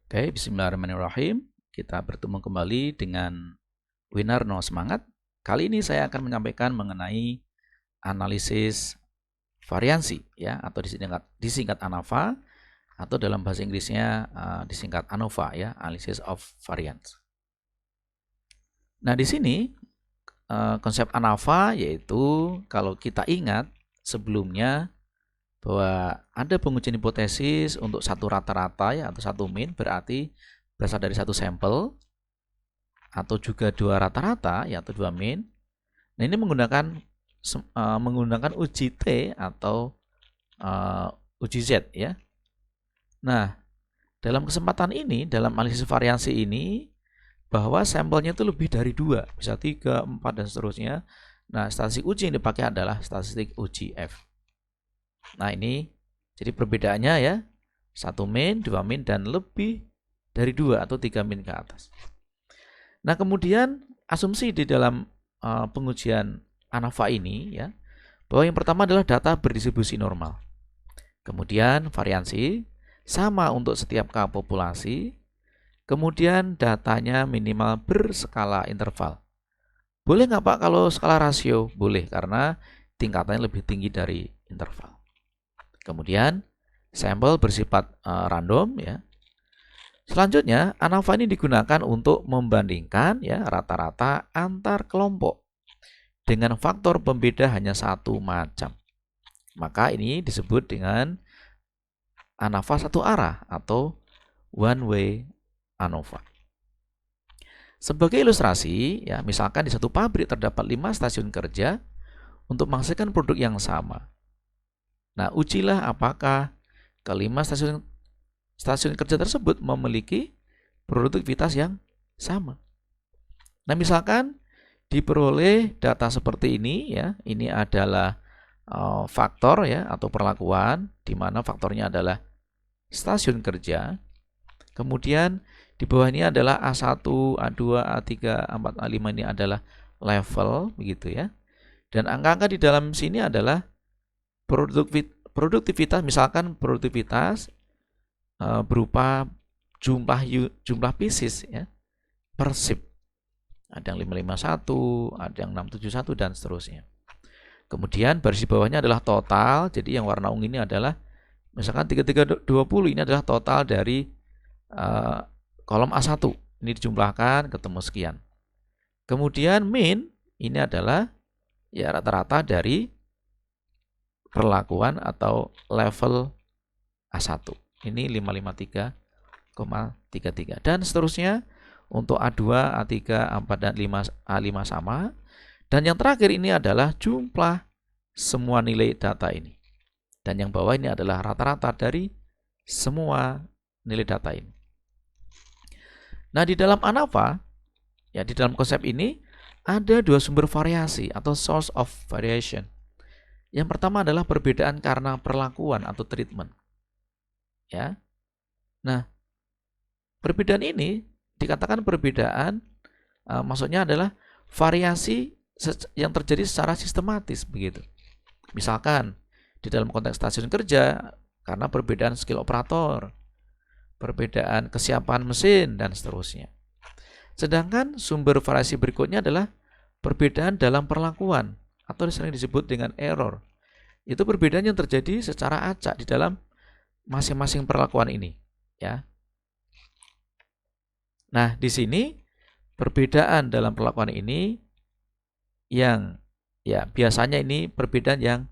Oke, bismillahirrahmanirrahim. Kita bertemu kembali dengan Winarno Semangat. Kali ini saya akan menyampaikan mengenai analisis variansi ya, atau disingkat ANOVA, atau dalam bahasa Inggrisnya disingkat ANOVA ya, Analysis of Variance. Nah, di sini konsep ANOVA yaitu kalau kita ingat sebelumnya bahwa ada pengujian hipotesis untuk satu rata-rata ya, atau satu mean, berarti berasal dari satu sampel, atau juga dua rata-rata ya, atau dua mean. Nah, ini menggunakan uji T atau uji Z ya. Nah, dalam kesempatan ini, dalam analisis variansi ini, bahwa sampelnya itu lebih dari dua, bisa 3, 4, dan seterusnya. Nah, statistik uji yang dipakai adalah statistik uji F. Nah, ini jadi perbedaannya ya, satu mean, dua mean, dan lebih dari dua atau 3 mean ke atas. Nah, kemudian asumsi di dalam pengujian ANOVA ini ya, bahwa yang pertama adalah data berdistribusi normal. Kemudian variansi sama untuk setiap K populasi. Kemudian datanya minimal berskala interval. Boleh nggak Pak kalau skala rasio? Boleh, karena tingkatannya lebih tinggi dari interval. Kemudian sampel bersifat random ya. Selanjutnya, ANOVA ini digunakan untuk membandingkan ya rata-rata antar kelompok dengan faktor pembeda hanya satu macam. Maka ini disebut dengan ANOVA satu arah atau one way ANOVA. Sebagai ilustrasi, ya misalkan di satu pabrik terdapat 5 stasiun kerja untuk menghasilkan produk yang sama. Nah, ujilah apakah kelima stasiun kerja tersebut memiliki produktivitas yang sama. Nah, misalkan diperoleh data seperti ini ya, ini adalah faktor ya atau perlakuan, di mana faktornya adalah stasiun kerja. Kemudian di bawah ini adalah A1, A2, A3, A4, A5 ini adalah level begitu ya. Dan angka-angka di dalam sini adalah produktivitas, misalkan produktivitas berupa jumlah pieces ya per shift. Ada yang 551, ada yang 671, dan seterusnya. Kemudian baris di bawahnya adalah total. Jadi yang warna ungu ini adalah misalkan 3320, ini adalah total dari kolom A1. Ini dijumlahkan ketemu sekian. Kemudian mean ini adalah ya rata-rata dari perlakuan atau level A1. Ini 553,33 dan seterusnya untuk A2, A3, A4, dan A5 sama. Dan yang terakhir ini adalah jumlah semua nilai data ini. Dan yang bawah ini adalah rata-rata dari semua nilai data ini. Nah, di dalam ANOVA, ya di dalam konsep ini ada dua sumber variasi atau source of variation. Yang pertama adalah perbedaan karena perlakuan atau treatment. Ya. Nah, perbedaan ini dikatakan perbedaan maksudnya adalah variasi yang terjadi secara sistematis begitu. Misalkan di dalam konteks stasiun kerja karena perbedaan skill operator, perbedaan kesiapan mesin, dan seterusnya. Sedangkan sumber variasi berikutnya adalah perbedaan dalam perlakuan atau sering disebut dengan error. Itu perbedaan yang terjadi secara acak di dalam masing-masing perlakuan ini, ya. Nah, di sini perbedaan dalam perlakuan ini yang ya biasanya ini perbedaan yang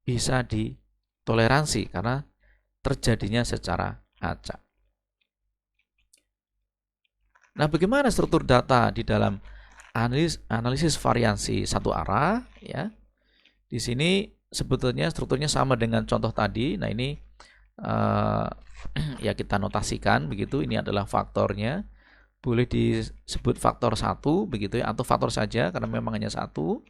bisa ditoleransi karena terjadinya secara acak. Nah, bagaimana struktur data di dalam analisis variansi satu arah ya? Di sini sebetulnya strukturnya sama dengan contoh tadi. Nah, ini ya kita notasikan begitu. Ini adalah faktornya. Boleh disebut faktor 1 begitu ya, atau faktor saja karena memang hanya satu.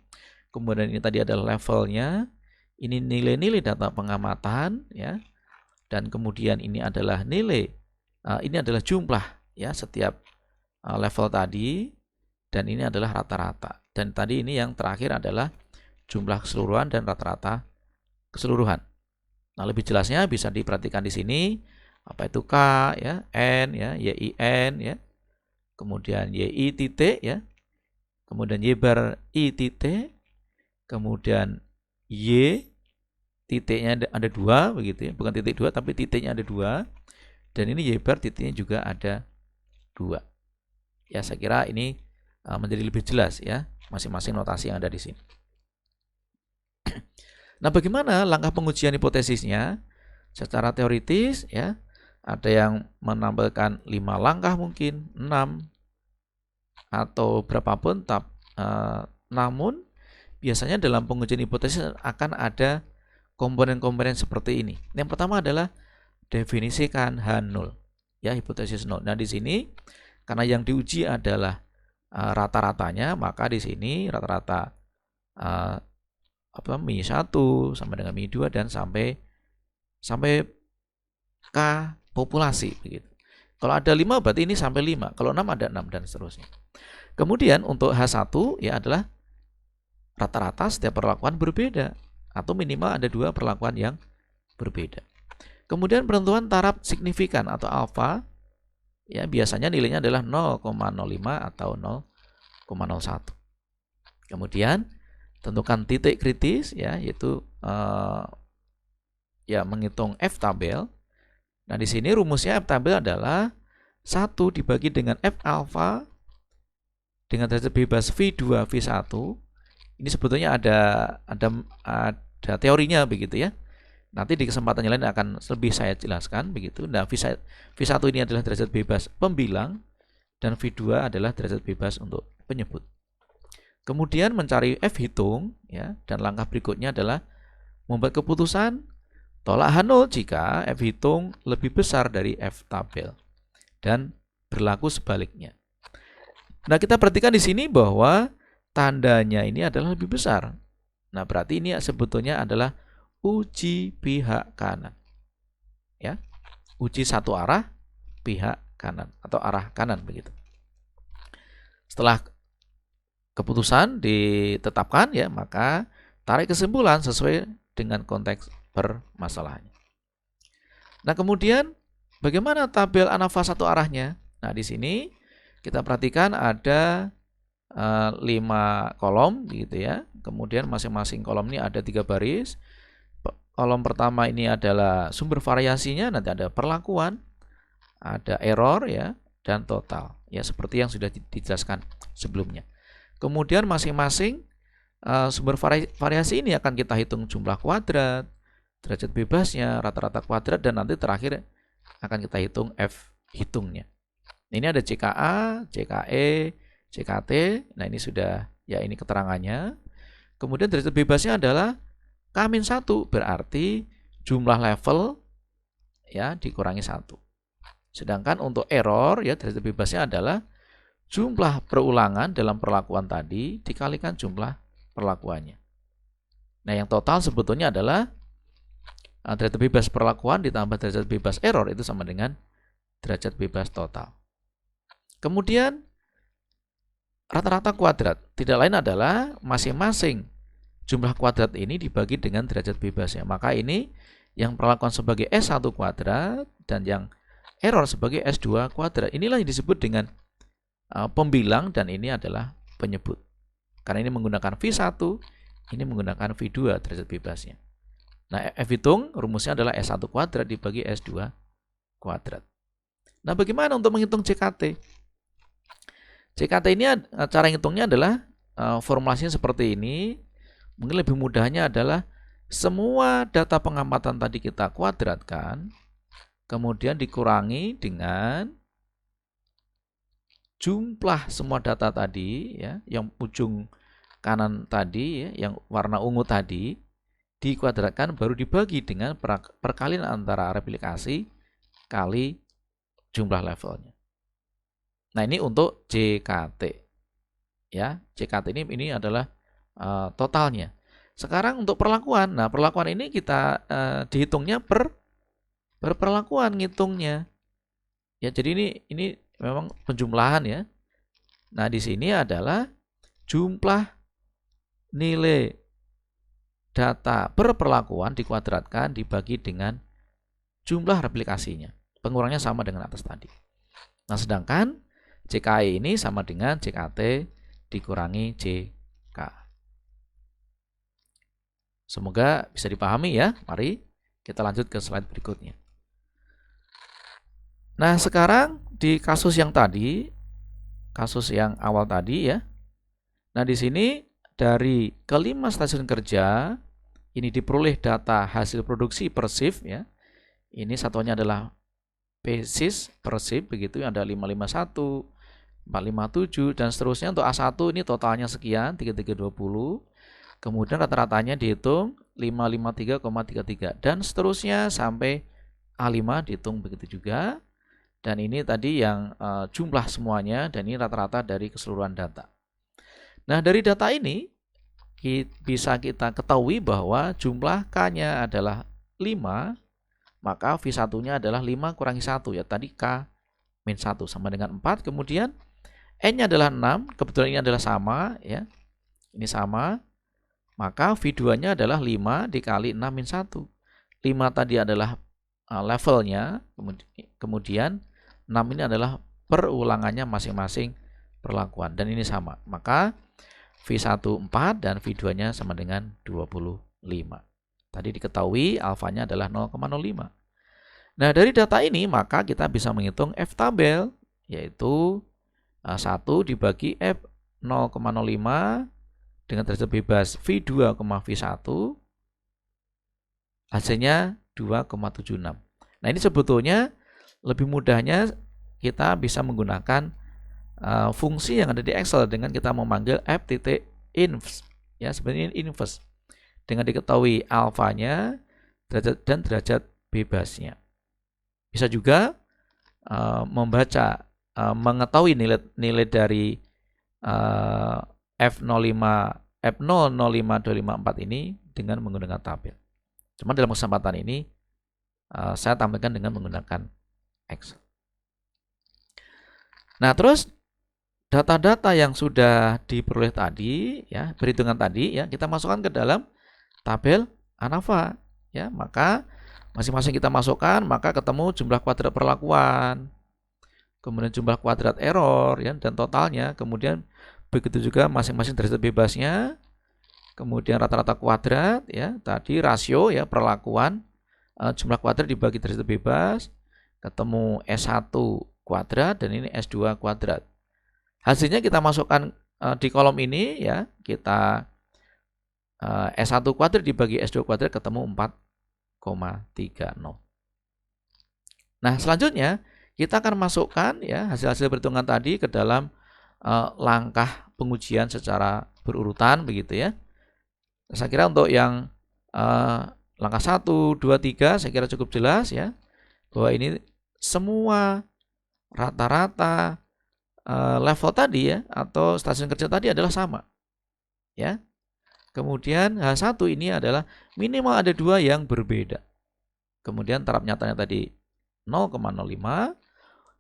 Kemudian ini tadi adalah levelnya. Ini nilai-nilai data pengamatan ya. Dan kemudian ini adalah ini adalah jumlah ya setiap level tadi, dan ini adalah rata-rata. Dan tadi ini yang terakhir adalah jumlah keseluruhan dan rata-rata keseluruhan. Nah, lebih jelasnya bisa diperhatikan di sini. Apa itu K ya, N ya, YIN ya. Kemudian YI titik ya. Kemudian Y bar I titik. Kemudian Y titiknya ada 2 begitu ya. Bukan titik 2 tapi titiknya ada 2. Dan ini Y bar titiknya juga ada 2. Ya, saya kira ini menjadi lebih jelas ya masing-masing notasi yang ada di sini. Nah, bagaimana langkah pengujian hipotesisnya? Secara teoritis ya, ada yang menambahkan 5 langkah mungkin, 6 atau berapapun, namun biasanya dalam pengujian hipotesis akan ada komponen-komponen seperti ini. Yang pertama adalah definisikan H0 ya, hipotesis 0. Nah, di sini karena yang diuji adalah rata-ratanya, maka di sini rata-rata Mi1 sampai dengan Mi2 dan sampai K populasi begitu. Kalau ada 5 berarti ini sampai 5, kalau 6 ada 6 dan seterusnya. Kemudian untuk H1 ya adalah rata-rata setiap perlakuan berbeda atau minimal ada 2 perlakuan yang berbeda. Kemudian penentuan taraf signifikan atau alfa ya, biasanya nilainya adalah 0,05 atau 0,01. Kemudian tentukan titik kritis ya, yaitu ya menghitung F tabel. Nah, di sini rumusnya F tabel adalah 1 dibagi dengan F alpha dengan derajat bebas V2 V1. Ini sebetulnya ada teorinya begitu ya. Nanti di kesempatan yang lain akan lebih saya jelaskan begitu. Nah, V1 ini adalah derajat bebas pembilang dan V2 adalah derajat bebas untuk penyebut. Kemudian mencari F hitung ya, dan langkah berikutnya adalah membuat keputusan tolak H0 jika F hitung lebih besar dari F tabel dan berlaku sebaliknya. Nah, kita perhatikan di sini bahwa tandanya ini adalah lebih besar. Nah, berarti ini sebetulnya adalah uji pihak kanan. Ya. Uji satu arah pihak kanan atau arah kanan begitu. Setelah keputusan ditetapkan ya, maka tarik kesimpulan sesuai dengan konteks permasalahannya. Nah, kemudian bagaimana tabel ANAVA satu arahnya? Nah, di sini kita perhatikan ada 5 kolom gitu ya. Kemudian masing-masing kolom ini ada 3 baris. Kolom pertama ini adalah sumber variasinya, nanti ada perlakuan, ada error ya, dan total. Ya, seperti yang sudah dijelaskan sebelumnya. Kemudian masing-masing sumber variasi ini akan kita hitung jumlah kuadrat, derajat bebasnya, rata-rata kuadrat, dan nanti terakhir akan kita hitung F hitungnya. Ini ada CKA, CKE, CKT. Nah, ini sudah ya, ini keterangannya. Kemudian derajat bebasnya adalah K-1, berarti jumlah level ya dikurangi 1. Sedangkan untuk error ya, derajat bebasnya adalah jumlah perulangan dalam perlakuan tadi dikalikan jumlah perlakuannya. Nah, yang total sebetulnya adalah derajat bebas perlakuan ditambah derajat bebas error, itu sama dengan derajat bebas total. Kemudian rata-rata kuadrat tidak lain adalah masing-masing jumlah kuadrat ini dibagi dengan derajat bebasnya. Maka ini yang perlakuan sebagai S1 kuadrat dan yang error sebagai S2 kuadrat. Inilah yang disebut dengan pembilang dan ini adalah penyebut. Karena ini menggunakan V1, ini menggunakan V2 derajat bebasnya. Nah, F hitung rumusnya adalah S1 kuadrat dibagi S2 kuadrat. Nah, bagaimana untuk menghitung CKT? CKT ini cara ngitungnya adalah formulasinya seperti ini. Mungkin lebih mudahnya adalah semua data pengamatan tadi kita kuadratkan, kemudian dikurangi dengan jumlah semua data tadi ya, yang ujung kanan tadi ya, yang warna ungu tadi dikuadratkan baru dibagi dengan perkalian antara replikasi kali jumlah levelnya. Nah, ini untuk JKT. Ya, JKT ini adalah totalnya. Sekarang untuk perlakuan. Nah, perlakuan ini kita dihitungnya per perlakuan ngitungnya. Ya, jadi ini memang penjumlahan ya. Nah, di sini adalah jumlah nilai data per perlakuan dikuadratkan dibagi dengan jumlah replikasinya. Pengurangnya sama dengan atas tadi. Nah, sedangkan CKI ini sama dengan CKT dikurangi CK. Semoga bisa dipahami ya. Mari kita lanjut ke slide berikutnya. Nah, sekarang di kasus yang tadi, kasus yang awal tadi ya. Nah, di sini dari kelima stasiun kerja ini diperoleh data hasil produksi per shift ya. Ini satuannya adalah basis per shift begitu, ada 551, 457 dan seterusnya. Untuk A1 ini totalnya sekian 3320. Kemudian rata-ratanya dihitung 553,33 dan seterusnya sampai A5 dihitung begitu juga. Dan ini tadi yang jumlah semuanya, dan ini rata-rata dari keseluruhan data. Nah, dari data ini bisa kita ketahui bahwa jumlah K-nya adalah 5, maka V1-nya adalah 5 kurangi 1 ya. Tadi K min 1 sama dengan 4. Kemudian N-nya adalah 6, kebetulan ini adalah sama ya. Ini sama. Maka V2-nya adalah 5 dikali 6 min 1. 5 tadi adalah levelnya, kemudian 6 ini adalah perulangannya masing-masing perlakuan, dan ini sama. Maka V1 4 dan V2-nya sama dengan 25. Tadi diketahui alfanya adalah 0,05. Nah, dari data ini maka kita bisa menghitung F tabel, yaitu 1 dibagi F 0,05 dengan derajat bebas V2, V1, hasilnya 2,76. Nah, ini sebetulnya lebih mudahnya kita bisa menggunakan fungsi yang ada di Excel dengan kita memanggil f.inv ya, sebenarnya inverse dengan diketahui alfanya dan derajat bebasnya. Bisa juga membaca mengetahui nilai dari F005.254 ini dengan menggunakan tabel. Cuma dalam kesempatan ini saya tampilkan dengan menggunakan Excel. Nah, terus data-data yang sudah diperoleh tadi ya, perhitungan tadi ya, kita masukkan ke dalam tabel ANAVA ya. Maka masing-masing kita masukkan, maka ketemu jumlah kuadrat perlakuan, kemudian jumlah kuadrat error ya, dan totalnya. Kemudian begitu juga masing-masing derajat bebasnya, kemudian rata-rata kuadrat ya, tadi rasio ya, perlakuan jumlah kuadrat dibagi derajat bebas, ketemu S1 kuadrat dan ini S2 kuadrat. Hasilnya kita masukkan di kolom ini ya, kita S1 kuadrat dibagi S2 kuadrat ketemu 4,30. Nah, selanjutnya kita akan masukkan ya hasil-hasil perhitungan tadi ke dalam langkah pengujian secara berurutan begitu ya. Saya kira untuk yang langkah 1, 2, 3 saya kira cukup jelas ya, bahwa ini semua rata-rata level tadi ya, atau stasiun kerja tadi adalah sama ya. Kemudian H1 ini adalah minimal ada 2 yang berbeda. Kemudian taraf nyatanya tadi 0,05.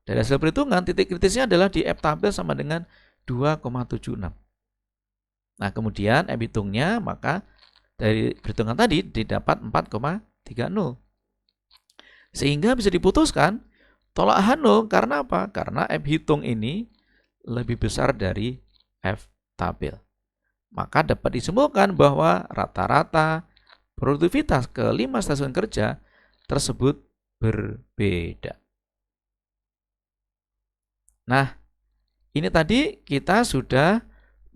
Dari hasil perhitungan titik kritisnya adalah di F tabel sama dengan 2,76. Nah, kemudian F hitungnya maka dari perhitungan tadi didapat 4,30. Sehingga bisa diputuskan tolak H0 karena apa? Karena F hitung ini lebih besar dari F tabel. Maka dapat disimpulkan bahwa rata-rata produktivitas ke-5 stasiun kerja tersebut berbeda. Nah, ini tadi kita sudah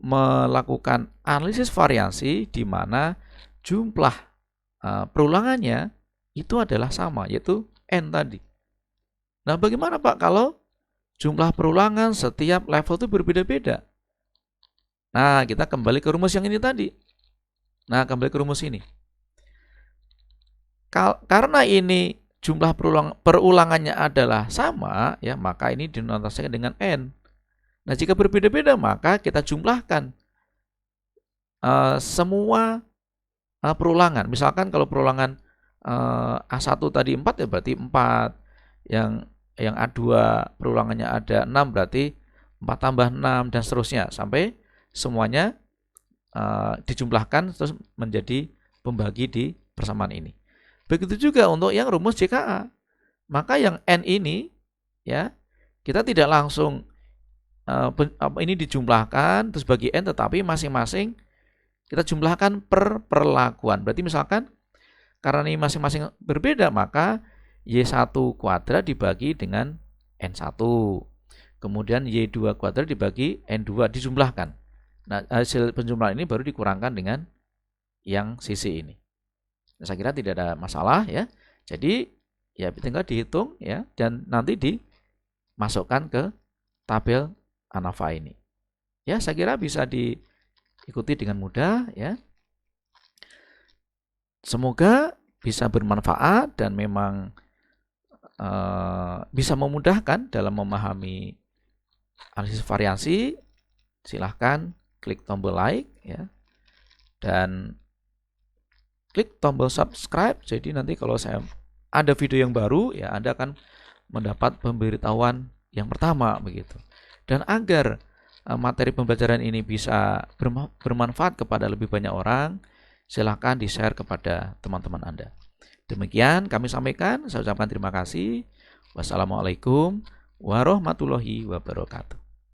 melakukan analisis variasi di mana jumlah perulangannya itu adalah sama, yaitu N tadi. Nah, bagaimana Pak kalau jumlah perulangan setiap level itu berbeda-beda? Nah, kita kembali ke rumus yang ini tadi. Nah, kembali ke rumus ini. Karena ini jumlah perulangannya adalah sama, ya, maka ini dinotasikan dengan N. Nah, jika berbeda-beda, maka kita jumlahkan semua perulangan. Misalkan kalau perulangan A1 tadi 4, ya berarti 4. Yang A2 perulangannya ada 6, berarti 4 tambah 6, dan seterusnya. Sampai semuanya dijumlahkan terus menjadi pembagi di persamaan ini. Begitu juga untuk yang rumus JKA. maka yang N ini ya kita tidak langsung ini dijumlahkan terus bagi N, tetapi masing-masing kita jumlahkan per perlakuan. Berarti misalkan karena ini masing-masing berbeda, maka Y1 kuadrat dibagi dengan N1. Kemudian Y2 kuadrat dibagi N2 dijumlahkan. Nah, hasil penjumlahan ini baru dikurangkan dengan yang sisi ini. Nah, saya kira tidak ada masalah ya. Jadi ya tinggal dihitung ya dan nanti dimasukkan ke tabel ANAFA ini. Ya, saya kira bisa diikuti dengan mudah ya. Semoga bisa bermanfaat dan memang bisa memudahkan dalam memahami analisis variansi. Silahkan klik tombol like ya dan klik tombol subscribe. Jadi nanti kalau saya ada video yang baru ya Anda akan mendapat pemberitahuan yang pertama begitu. Dan agar materi pembelajaran ini bisa bermanfaat kepada lebih banyak orang, silahkan di-share kepada teman-teman Anda. Demikian kami sampaikan, saya ucapkan terima kasih. Wassalamualaikum warahmatullahi wabarakatuh.